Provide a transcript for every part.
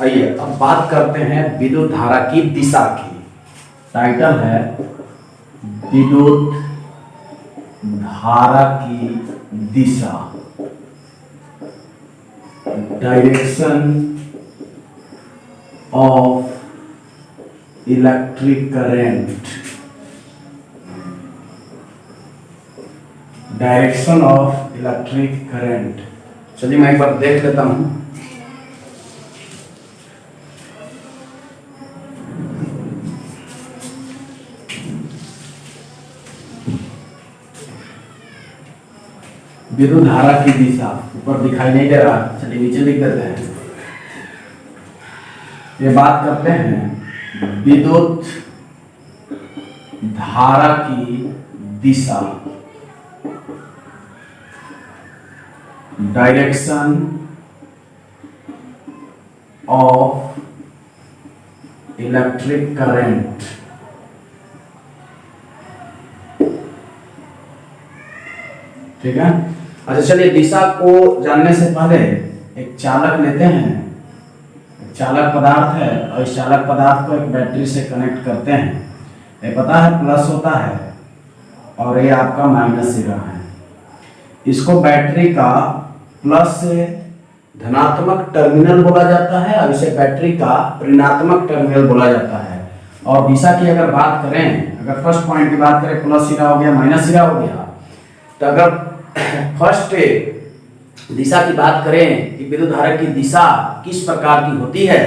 आइए अब बात करते हैं विद्युत धारा की दिशा की। टाइटल है विद्युत धारा की दिशा, direction of electric current, direction of electric current. चलिए मैं एक बार देख लेता हूं। विद्युत धारा की दिशा ऊपर दिखाई नहीं दे रहा, चलिए नीचे लिख देते हैं। ये बात करते हैं विद्युत धारा की दिशा, डायरेक्शन ऑफ इलेक्ट्रिक करंट। ठीक है, अच्छा चलिए दिशा को जानने से पहले एक चालक लेते हैं। एक चालक पदार्थ है और इस चालक पदार्थ को एक बैटरी से कनेक्ट करते हैं। ये पता है प्लस होता है और ये आपका माइनस सिरा है। इसको बैटरी का प्लस से धनात्मक टर्मिनल बोला जाता है और इसे बैटरी का ऋणात्मक टर्मिनल बोला जाता है। और दिशा की अगर बात करें, अगर फर्स्ट पॉइंट की बात करें, प्लस सिरा हो गया माइनस सिरा हो गया, तो अगर फर्स्ट दिशा की बात करें कि विद्युत धारा की दिशा किस प्रकार की होती है,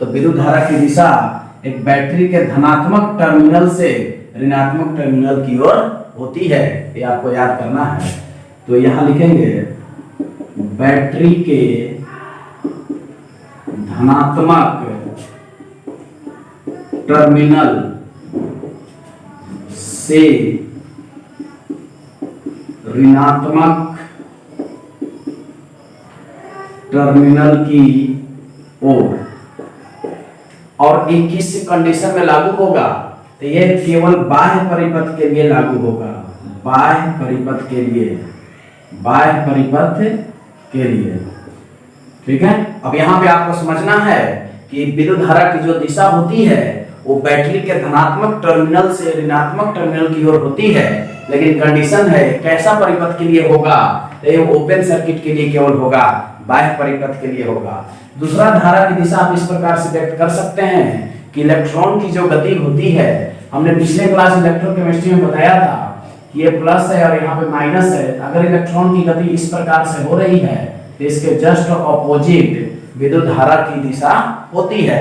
तो विद्युत धारा की दिशा एक बैटरी के धनात्मक टर्मिनल से ऋणात्मक टर्मिनल की ओर होती है। ये आपको याद करना है। तो यहां लिखेंगे बैटरी के धनात्मक टर्मिनल से ऋणात्मक टर्मिनल की ओर। और ये किस कंडीशन में लागू होगा, तो ये केवल बाह्य परिपथ के लिए लागू होगा। बाह्य परिपथ के लिए, बाह्य परिपथ के लिए। ठीक है, अब यहां पे आपको समझना है कि विद्युत धारा की जो दिशा होती है वो बैटरी के धनात्मक टर्मिनल से ऋणात्मक टर्मिनल की ओर होती है, लेकिन कंडीशन है कैसा परिपथ के लिए होगा, तो ये ओपन सर्किट के लिए केवल होगा, बाह्य परिपथ के लिए होगा। दूसरा, धारा की दिशा आप इस प्रकार से व्यक्त कर सकते हैं कि इलेक्ट्रॉन की जो गति होती है, हमने पिछले क्लास इलेक्ट्रोकेमिस्ट्री में बताया था कि ये प्लस है और यहाँ पे माइनस है। अगर इलेक्ट्रॉन की गति इस प्रकार से हो रही है तो इसके जस्ट ऑपोजिट विद्युत धारा की दिशा होती है।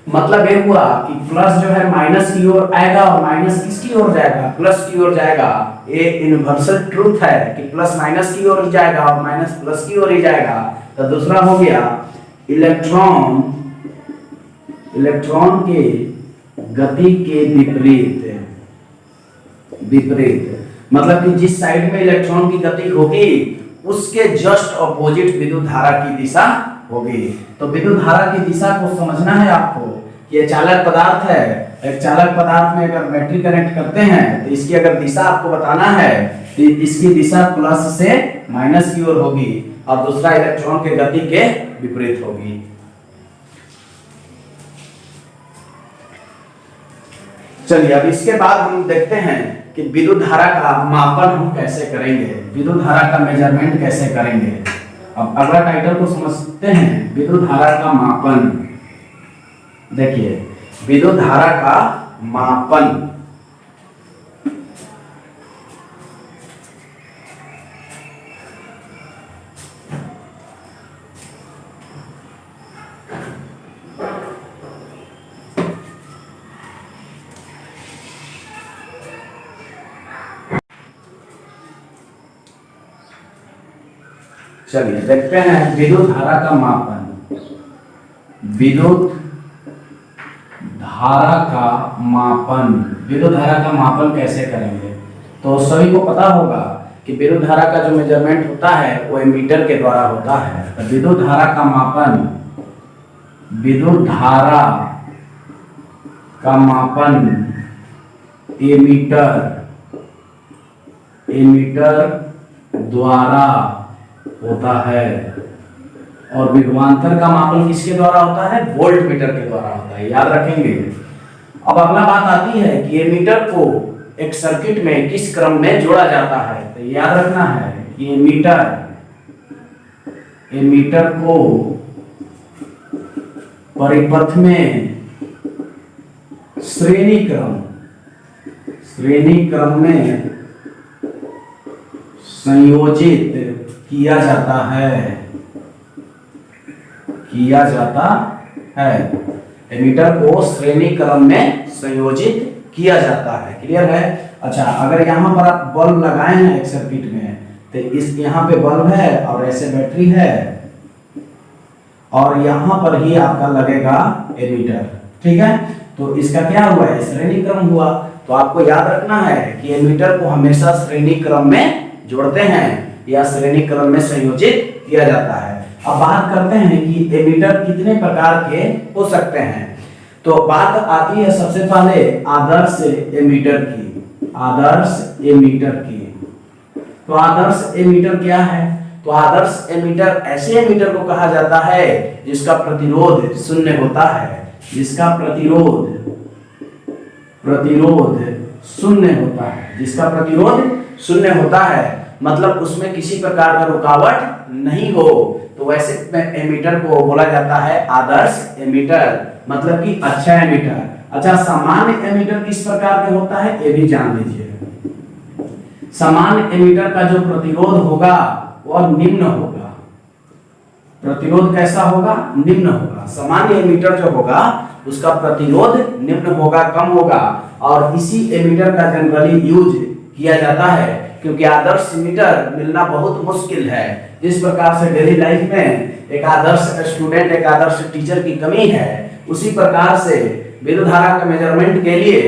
मतलब ये हुआ कि प्लस जो है माइनस की ओर आएगा और माइनस किसकी ओर जाएगा, प्लस की ओर जाएगा। ये यूनिवर्सल ट्रूथ है कि प्लस माइनस की ओर जाएगा और माइनस प्लस की ओर ही जाएगा। तो दूसरा हो गया इलेक्ट्रॉन के गति के विपरीत, मतलब कि जिस साइड में इलेक्ट्रॉन की गति होगी उसके जस्ट ऑपोजिट विद्युत धारा की दिशा होगी। तो विद्युत धारा की दिशा को समझना है आपको कि ये चालक पदार्थ है। एक चालक पदार्थ में अगर बैटरी कनेक्ट करते हैं तो इसकी अगर दिशा आपको बताना है तो इसकी दिशा प्लस से माइनस की ओर होगी और दूसरा इलेक्ट्रॉन के गति के विपरीत होगी। चलिए अब इसके बाद हम देखते हैं कि विद्युत धारा का मापन हम कैसे करेंगे, विद्युत धारा का मेजरमेंट कैसे करेंगे। अब अगला टाइटल को समझते हैं, विद्युत धारा का मापन। देखिए विद्युत धारा का मापन, चलिए देखते हैं विद्युत धारा का मापन। विद्युत धारा का मापन, विद्युत धारा का मापन कैसे करेंगे। तो सभी को पता होगा कि विद्युत धारा का जो मेजरमेंट होता है वो एमीटर के द्वारा होता है। तो विद्युत धारा का मापन, विद्युत धारा का मापन एमीटर द्वारा होता है और विभवांतर का मापन किसके द्वारा होता है? वोल्ट मीटर के द्वारा होता है, याद रखेंगे। अब अगला बात आती है कि एमीटर को एक सर्किट में किस क्रम में जोड़ा जाता है। तो याद रखना है कि एमीटर को परिपथ में श्रेणी क्रम में संयोजित किया जाता है। एमीटर को श्रेणी क्रम में संयोजित किया जाता है। क्लियर है? अच्छा, अगर यहाँ पर आप बल्ब लगाए हैं एक सर्किट में, तो इस यहाँ पे बल्ब है और ऐसे बैटरी है और यहाँ पर ही आपका लगेगा एमीटर। ठीक है, तो इसका क्या हुआ है? श्रेणी क्रम हुआ। तो आपको याद रखना है कि एमीटर को हमेशा श्रेणी क्रम में जोड़ते हैं या श्रेणी क्रम में संयोजित किया जाता है। अब बात करते हैं कि एमीटर कितने प्रकार के हो सकते हैं। तो बात आती है सबसे पहले आदर्श एमीटर की। तो आदर्श एमीटर क्या है? तो आदर्श एमीटर ऐसे एमीटर को कहा जाता है जिसका प्रतिरोध शून्य होता है। जिसका प्रतिरोध शून्य होता है, मतलब उसमें किसी प्रकार का रुकावट नहीं हो, तो वैसे एमीटर को बोला जाता है आदर्श एमीटर, मतलब कि अच्छा एमीटर। अच्छा, सामान्य एमीटर किस प्रकार का होता है ये भी जान लीजिए। सामान्य एमीटर का जो प्रतिरोध होगा वह निम्न होगा। प्रतिरोध कैसा होगा? निम्न होगा। सामान्य एमीटर जो होगा उसका प्रतिरोध निम्न होगा, कम होगा, और इसी एमीटर का जनरली यूज किया जाता है क्योंकि आदर्श एमीटर मिलना बहुत मुश्किल है। जिस प्रकार से डेली लाइफ में एक आदर्श स्टूडेंट, एक आदर्श टीचर की कमी है, उसी प्रकार से विद्युत धारा के मेजरमेंट के लिए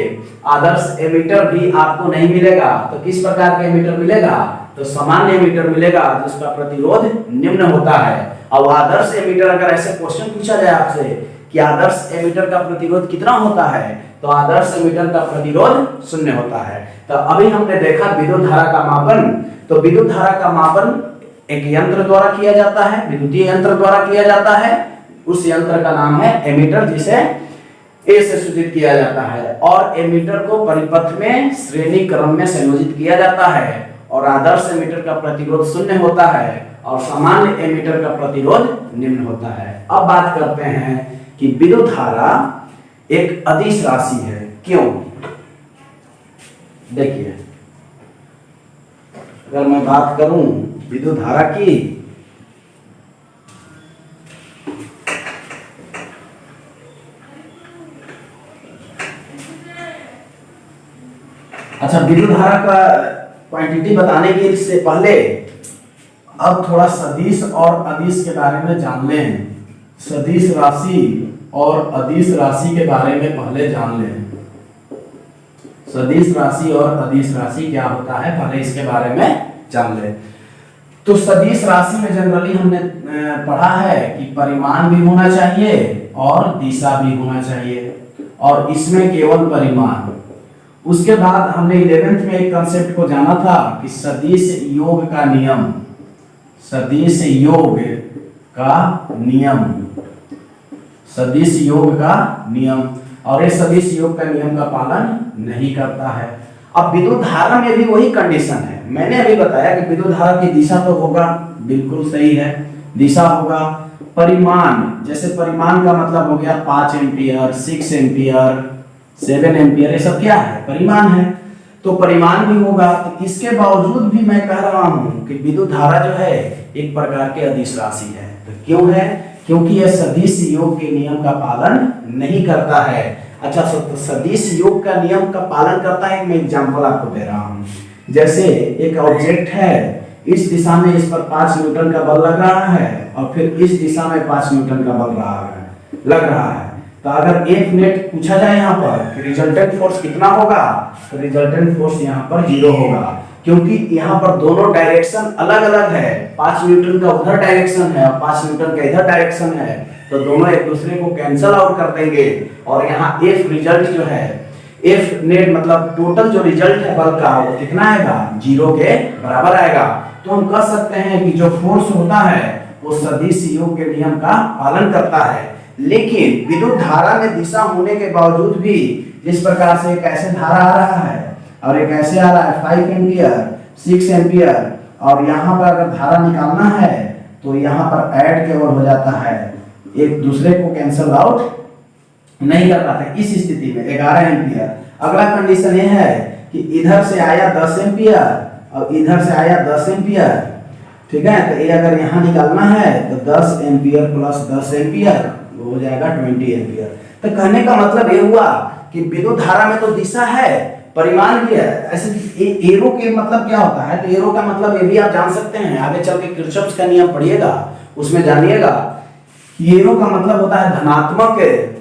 आदर्श एमीटर भी आपको नहीं मिलेगा। तो किस प्रकार का एमीटर मिलेगा? तो सामान्य एमीटर मिलेगा जिसका प्रतिरोध निम्न होता है। और आदर्श एमीटर, अगर ऐसे क्वेश्चन पूछा जाए आपसे कि आदर्श एमीटर का प्रतिरोध कितना होता है, तो आदर्श एमीटर का प्रतिरोध शून्य होता है। तो अभी हमने देखा विद्युत धारा का मापन। तो विद्युत धारा का मापन एक यंत्र द्वारा किया जाता है, विद्युतीय यंत्र द्वारा किया जाता है। उस यंत्र का नाम है एमीटर, जिसे ए से सूचित किया जाता है। और एमीटर को परिपथ में श्रेणी क्रम में संयोजित किया जाता है। और आदर्श एमीटर का प्रतिरोध शून्य होता है और सामान्य एमीटर का प्रतिरोध निम्न होता है। अब बात करते हैं कि विद्युत धारा एक अदिश राशि है। क्यों? देखिए, अगर मैं बात करूं विद्युत धारा की, अच्छा, विद्युत धारा का क्वांटिटी बताने के से पहले अब थोड़ा सदिश और अदिश के बारे में जान लें। सदिश राशि और अदिश राशि के बारे में पहले जान लें। सदिश राशि और अदिश राशि क्या होता है, पहले इसके बारे में जान लें। तो सदिश राशि में जनरली हमने पढ़ा है कि परिमाण भी होना चाहिए और दिशा भी होना चाहिए, और इसमें केवल परिमाण। उसके बाद हमने 11th में एक कंसेप्ट को जाना था कि सदिश योग का नियम। सदिश योग का नियम, सदिश योग का नियम, और ये सदिश योग का नियम का पालन नहीं करता है। अब विद्युत धारा में भी वही कंडीशन है। मैंने अभी बताया कि विद्युत धारा की दिशा तो होगा, बिल्कुल सही है, दिशा होगा। परिमाण, जैसे परिमाण का मतलब हो गया 5 एम्पियर, 6 एम्पियर, 7 एम्पियर, ये सब क्या है? परिमाण है। तो परिमाण भी होगा। तो इसके बावजूद भी मैं कह रहा हूं कि विद्युत धारा जो है एक प्रकार के अदिश राशि है। तो क्यों है? क्योंकि यह सदिश योग के नियम का पालन नहीं करता है। अच्छा, तो सदिश योग का नियम का पालन करता है। मैं एग्जांपल आपको दे रहा हूं। जैसे एक ऑब्जेक्ट है, इस दिशा में इस पर 5 न्यूटन का बल लग रहा है और फिर इस दिशा में 5 न्यूटन का बल लग रहा है। तो अगर एक नेट पूछा जाए यहाँ पर रिजल्टेंट फोर्स कितना होगा, तो रिजल्टेंट फोर्स यहाँ पर 0 होगा, क्योंकि यहाँ पर दोनों डायरेक्शन अलग अलग है। 5 न्यूटन का उधर डायरेक्शन है और 5 न्यूटन का इधर डायरेक्शन है, तो दोनों एक दूसरे को कैंसल आउट कर देंगे। और यहाँ एफ रिजल्ट जो है, एफ नेट मतलब टोटल जो रिजल्ट है बल का, वो कितना आएगा? 0 के बराबर आएगा। तो हम कह सकते हैं कि जो फोर्स होता है वो सदिश योग के नियम का पालन करता है। लेकिन विद्युत धारा में दिशा होने के बावजूद भी जिस प्रकार से एक ऐसे धारा आ रहा है और एक ऐसे आ रहा है 5 एम्पियर 6 एम्पियर, और यहाँ पर अगर धारा निकालना है तो यहाँ पर ऐड केवल हो जाता है, एक दूसरे को कैंसल आउट नहीं कर पाते। इस स्थिति में 11 एम्पियर। अगला कंडीशन ये है कि इधर से आया 10 एम्पियर और इधर से आया 10 एम्पियर, ठीक है। तो ये अगर यहाँ निकालना है तो 10 एम्पियर प्लस 10 एम्पियर हो जाएगा 20 एम्पियर। तो कहने का मतलब ये हुआ कि विद्युत धारा में तो दिशा है, परिमाण भी है। ऐसे एरो के मतलब क्या होता है, तो एरो का मतलब ये भी आप जान सकते हैं, आगे चल के किरचॉफ का नियम पढ़िएगा उसमें जानिएगा। एरो का मतलब होता है धनात्मक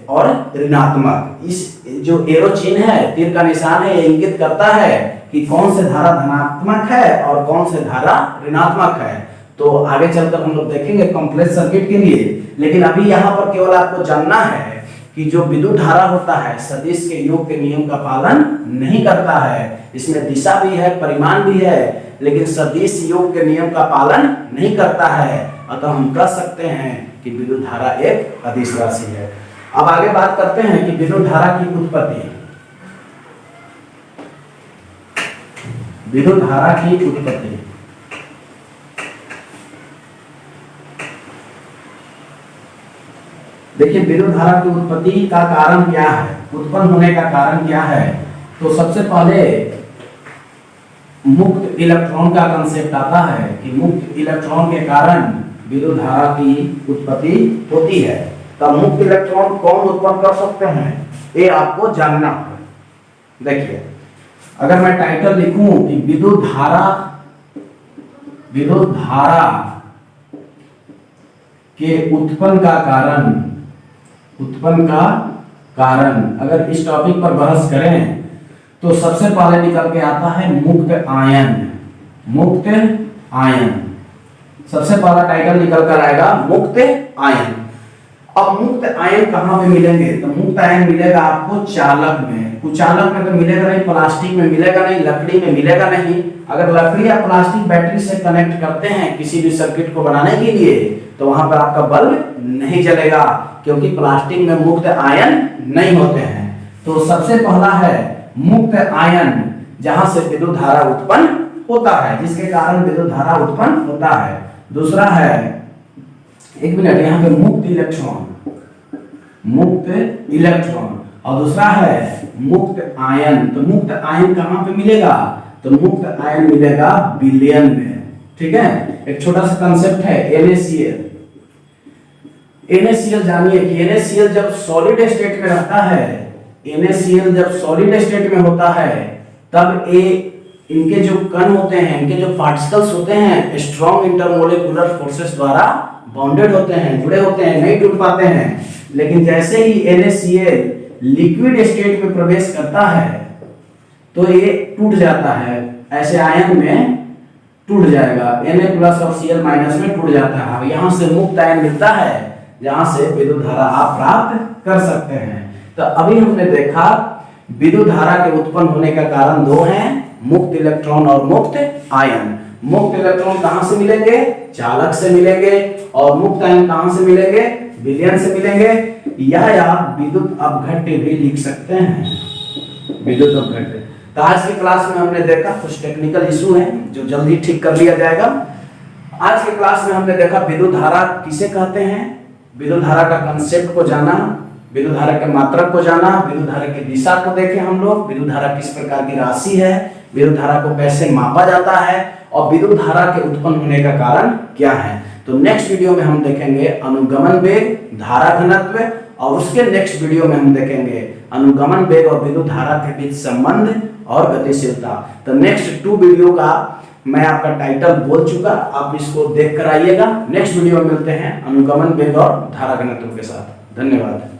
और ऋणात्मक। इस जो एरो चिन्ह है, तीर का निशान है, ये इंगित करता है कि कौन से धारा धनात्मक है और कौन से धारा ऋणात्मक है। तो आगे चलकर हम लोग देखेंगे कॉम्प्लेक्स सर्किट के लिए। लेकिन अभी यहाँ पर केवल आपको जानना है कि जो विद्युत धारा होता है सदिश के योग के नियम का पालन नहीं करता है। इसमें दिशा भी है, परिमाण भी है, लेकिन सदिश योग के नियम का पालन नहीं करता है। अतः हम कह सकते हैं कि विद्युत धारा एक अदिश राशि है। अब आगे बात करते हैं कि विद्युत धारा की उत्पत्ति। विद्युत धारा की उत्पत्ति, देखिए विद्युत धारा की उत्पत्ति का कारण क्या है, उत्पन्न होने का कारण क्या है। तो सबसे पहले मुक्त इलेक्ट्रॉन का कंसेप्ट आता है कि मुक्त इलेक्ट्रॉन के कारण विद्युत धारा की उत्पत्ति होती है। तब मुक्त इलेक्ट्रॉन कौन उत्पन्न कर सकते हैं, ये आपको जानना है। देखिए अगर मैं टाइटल लिखूं कि विद्युत धारा के उत्पन्न का कारण अगर इस टॉपिक पर बहस करें तो सबसे पहले निकल के आता है मुक्त आयन। सबसे पहला टाइटल निकल कर आएगा मुक्त आयन। अब मुक्त आयन कहाँ पे मिलेंगे, तो मुक्त आयन मिलेगा आपको चालक में। कुचालक में तो मिलेगा नहीं, प्लास्टिक में मिलेगा नहीं, लकड़ी में मिलेगा नहीं। अगर लकड़ी या प्लास्टिक बैटरी से कनेक्ट करते हैं किसी भी सर्किट को बनाने के लिए तो वहां पर आपका बल्ब नहीं जलेगा, क्योंकि प्लास्टिक में मुक्त आयन नहीं होते हैं। तो सबसे पहला है मुक्त आयन, जहां से विद्युत धारा उत्पन्न होता है, जिसके कारण विद्युत धारा उत्पन्न होता है। दूसरा है, एक मिनट, यहाँ पे मुक्त इलेक्ट्रॉन और दूसरा है मुक्त आयन। तो मुक्त आयन कहाँ पे मिलेगा, तो मुक्त आयन मिलेगा विलयन में, ठीक है। एक छोटा सा कंसेप्ट है NaCl। NaCl जानिए कि NaCl जब सॉलिड स्टेट में रहता है, NaCl जब सॉलिड स्टेट में होता है तब इनके जो कण होते हैं, इनके जो पार्टिकल्स होते हैं स्ट्रॉन्ग इंटरमोलिकुलर फोर्सेस द्वारा बाउंडेड होते हैं, जुड़े होते हैं, नहीं टूट पाते हैं। लेकिन जैसे ही NaCl लिक्विड स्टेट में प्रवेश करता है तो ये टूट जाता है, ऐसे आयन में टूट जाएगा, Na+ और Cl- में टूट जाता है। अब यहाँ से मुक्त आयन मिलता है जहां से विद्युत धारा आप प्राप्त कर सकते हैं। तो अभी हमने देखा विद्युत धारा के उत्पन्न होने का कारण दो हैं, मुक्त इलेक्ट्रॉन और मुक्त आयन। मुक्त इलेक्ट्रॉन कहां से मिलेंगे, चालक से मिलेंगे, और मुक्त आयन कहां से मिलेंगे, विलयन से मिलेंगे। या आप विद्युत अपघट्य भी लिख सकते हैं, विद्युत अपघट्य। तो आज की क्लास में हमने देखा कुछ टेक्निकल इशू है जो जल्दी ठीक कर लिया जाएगा। आज की क्लास में हमने देखा विद्युत धारा किसे कहते हैं, विद्युत धारा का कंसेप्ट को जाना, विद्युत धारा के मात्रक को जाना, विद्युत धारा की दिशा को देखे हम लोग, विद्युत धारा किस प्रकार की राशि है, विद्युत धारा को कैसे मापा जाता है, और विद्युत धारा के उत्पन्न होने का कारण क्या है। तो नेक्स्ट वीडियो में हम देखेंगे अनुगमन वेग, धारा घनत्व, और उसके नेक्स्ट वीडियो में हम देखेंगे अनुगमन वेग और विद्युत धारा के बीच संबंध और गतिशीलता। तो नेक्स्ट 2 वीडियो का मैं आपका टाइटल बोल चुका, आप इसको देख कर आइएगा। नेक्स्ट वीडियो में मिलते हैं अनुगमन वेग और धारा घनत्व के साथ। धन्यवाद।